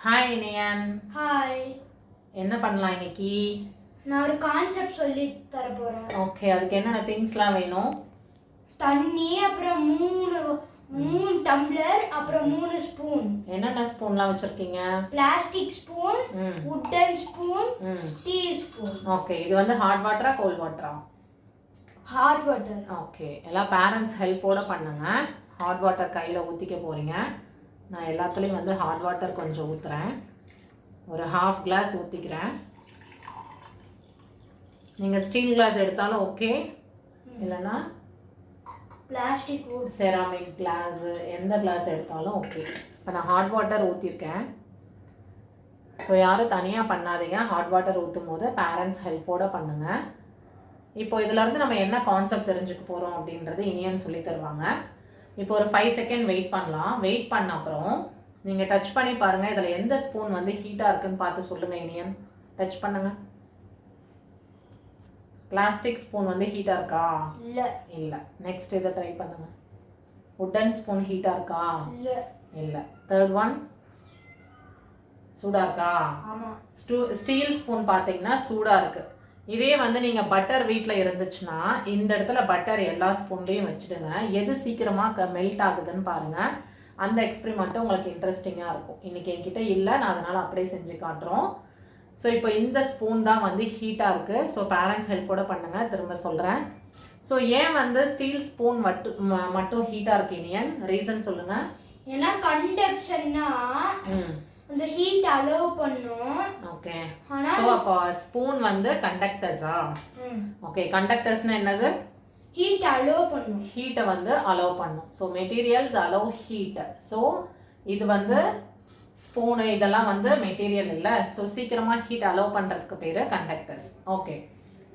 Hi neon. Hi. என்ன பண்ணலாம் இன்னைக்கு? நான் ஒரு கான்செப்ட் சொல்லி தர போறேன். ஓகே, அதுக்கு என்னென்ன திங்ஸ்லாம் வேணும்? தண்ணி, அப்புறம் மூணு டம்ளர், அப்புறம் 3 ஸ்பூன். என்னென்ன ஸ்பூன்லாம் வச்சிருக்கீங்க? Plastic spoon, wooden spoon, steel spoon. Okay, இது வந்து ஹாட் வாட்டரா கோல்ட் வாட்டரா? Hot water. ஓகே, எல்லாம் பேரண்ட்ஸ் ஹெல்ப்போட பண்ணுங்க. ஹாட் வாட்டர் கையில் ஊற்றிக்க போகிறீங்க. நான் எல்லாத்துலேயும் வந்து ஹாட் வாட்டர் கொஞ்சம் ஊற்றுறேன். ஒரு ஹாஃப் கிளாஸ் ஊற்றிக்கிறேன். நீங்கள் ஸ்டீல் கிளாஸ் எடுத்தாலும் ஓகே, இல்லைன்னா பிளாஸ்டிக் செராமிக் கிளாஸ் எந்த கிளாஸ் எடுத்தாலும் ஓகே. இப்போ நான் ஹாட் வாட்டர் ஊற்றிருக்கேன். ஸோ யாரும் தனியாக பண்ணாதீங்க. ஹாட் வாட்டர் ஊற்றும் போது பேரண்ட்ஸ் ஹெல்ப்போடு பண்ணுங்கள். இப்போ இதிலேருந்து நம்ம என்ன கான்செப்ட் தெரிஞ்சுக்க போகிறோம் அப்படின்றது இனியன் சொல்லி தருவாங்க. இப்போ ஒரு 5 செகண்ட் வெயிட் பண்ணலாம். வெயிட் பண்ண அப்புறம் நீங்கள் டச் பண்ணி பாருங்கள். இதில் எந்த ஸ்பூன் வந்து ஹீட்டாக இருக்குன்னு பார்த்து சொல்லுங்கள். இனியன் டச் பண்ணுங்கள். பிளாஸ்டிக் ஸ்பூன் வந்து ஹீட்டாக இருக்கா? இல்லை. நெக்ஸ்ட் இதை ட்ரை பண்ணுங்க. வுட்டன் ஸ்பூன் ஹீட்டாக இருக்கா? இல்லை. தேர்ட் ஒன் சூடாக இருக்கா? ஸ்டீல் ஸ்பூன் பார்த்தீங்கன்னா சூடாக இருக்குது. இதே வந்து நீங்கள் பட்டர் வீட்டில் இருந்துச்சுன்னா இந்த இடத்துல பட்டர் எல்லா ஸ்பூன்லேயும் வச்சுடுங்க. எது சீக்கிரமாக மெல்ட் ஆகுதுன்னு பாருங்கள். அந்த எக்ஸ்பெரிமெண்ட்டு உங்களுக்கு இன்ட்ரெஸ்டிங்காக இருக்கும். இன்றைக்கி என்கிட்ட இல்லை, நான் அதனால் அப்படியே செஞ்சு காட்டுறோம். ஸோ இப்போ இந்த ஸ்பூன் தான் வந்து ஹீட்டாக இருக்குது. ஸோ பேரண்ட்ஸ் ஹெல்ப்போட பண்ணுங்கள். திரும்ப சொல்கிறேன். ஸோ ஏன் வந்து ஸ்டீல் ஸ்பூன் மட்டும் ஹீட்டாக இருக்கு இனியன்? ரீசன் சொல்லுங்கள். ஏன்னா கண்டக்ஷன்னா அந்த ஹீட் அலோவ் பண்ணும். ஓகே. சோ அப்ப ஸ்பூன் வந்து கண்டக்டர்ஸா? ஓகே, கண்டக்டர்ஸ்னா என்னது? ஹீட் அலோவ் பண்ணும். ஹீட்டை வந்து அலோவ் பண்ணும். So materials allow heat. So இது வந்து ஸ்பூனு இதெல்லாம் வந்து மெட்டீரியல் இல்லை. ஸோ சீக்கிரமாக ஹீட் அலோவ் பண்ணுறதுக்கு பேர் கண்டக்டர்ஸ். ஓகே.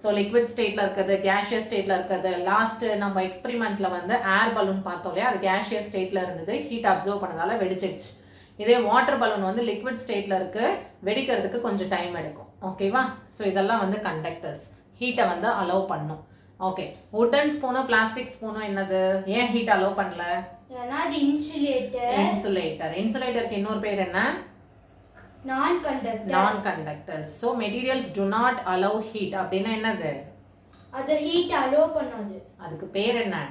ஸோ லிக்விட் ஸ்டேட்டில் இருக்கிறது, கேஷியஸ் ஸ்டேட்டில் இருக்கிறது. லாஸ்ட்டு நம்ம எக்ஸ்பெரிமெண்ட்டில் வந்து ஏர் பலூன் பார்த்தோம் இல்லையா, அது கேஷியஸ் ஸ்டேட்டில் இருந்தது. ஹீட் அப்சர்வ் பண்ணதால வெடிச்சிடுச்சு. இதே வாட்டர் பலூன் வந்து லிக்விட் ஸ்டேட்டில் இருக்குது, வெடிக்கிறதுக்கு கொஞ்சம் டைம் எடுக்கும். ஓகேவா? ஸோ இதெல்லாம் வந்து கண்டக்டர்ஸ், ஹீட்டை வந்து அலோவ் பண்ணும். ஓகே. வுட்டன் ஸ்பூனும் பிளாஸ்டிக் ஸ்பூனும் என்னது? ஏன் ஹீட் அலோவ் பண்ணல? ஏன்னா அது இன்சுலேட்டர். இன்சுலேட்டருக்கு இன்னொரு பேர் என்ன? நான் conductors. So materials to not allow heat அப்படின்னா என்னது? அது ஹீட் அலோவ் பண்ணாது. அதுக்கு பேர் என்ன?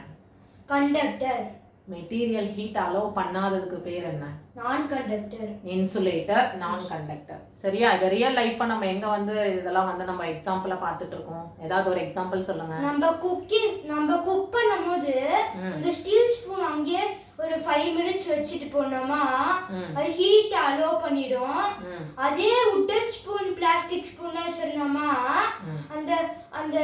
கண்டக்டர். மெட்டீரியல் ஹீட் அலோவ் பண்ணாததுக்கு பேர் என்ன? நான் கண்டக்டர். இன்சுலேட்டர், நான் கண்டக்டர். சரியா? இது ரியல் லைஃப்பை நம்ம எங்க வந்து இதெல்லாம் வந்து நம்ம எக்ஸாம்பிளா பார்த்துட்டு இருக்கோம். ஏதாவது ஒரு எக்ஸாம்பிள் சொல்லுங்க. நம்ம குக் பண்ணும்போது இந்த ஸ்டீல் ஸ்பூன் அங்கே ஒரு 5 மினிட்ஸ் வச்சிட்டு போனோமா அது ஹீட் அலோவ் பண்ணிடும். அதே வுட்டன் ஸ்பூன் பிளாஸ்டிக் ஸ்பூன் வச்சிருந்தோமா அந்த அந்த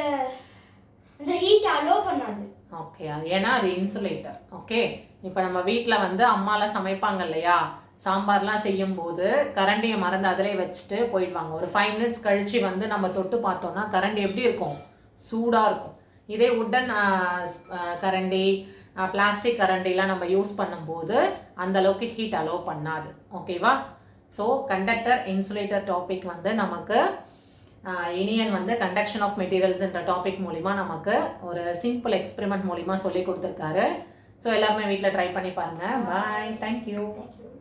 அந்த ஹீட் அலோவ் பண்ணாது. ஓகே, ஏன்னா அது இன்சுலேட்டர். ஓகே. இப்போ நம்ம வீட்டில் வந்து அம்மாலாம் சமைப்பாங்க இல்லையா, சாம்பார்லாம் செய்யும்போது கரண்டியை மறந்து அதிலே வச்சுட்டு போயிடுவாங்க. ஒரு 5 மினிட்ஸ் கழித்து வந்து நம்ம தொட்டு பார்த்தோன்னா கரண்டி எப்படி இருக்கும்? சூடாக இருக்கும். இதே வுட்டன் கரண்டி, பிளாஸ்டிக் கரண்டிலாம் நம்ம யூஸ் பண்ணும்போது அந்தளவுக்கு ஹீட் அலோவ் பண்ணாது. ஓகேவா? ஸோ கண்டக்டர் இன்சுலேட்டர் டாபிக் வந்து நமக்கு இனியன் வந்து கண்டக்ஷன் ஆஃப் மெட்டீரியல்ஸ்ன்ற டாபிக் மூலிமா நமக்கு ஒரு சிம்பிள் எக்ஸ்பெரிமெண்ட் மூலிமா சொல்லி கொடுத்துருக்காரு. ஸோ எல்லாருமே வீட்டில் ட்ரை பண்ணி பாருங்கள். பாய். தேங்க்யூ.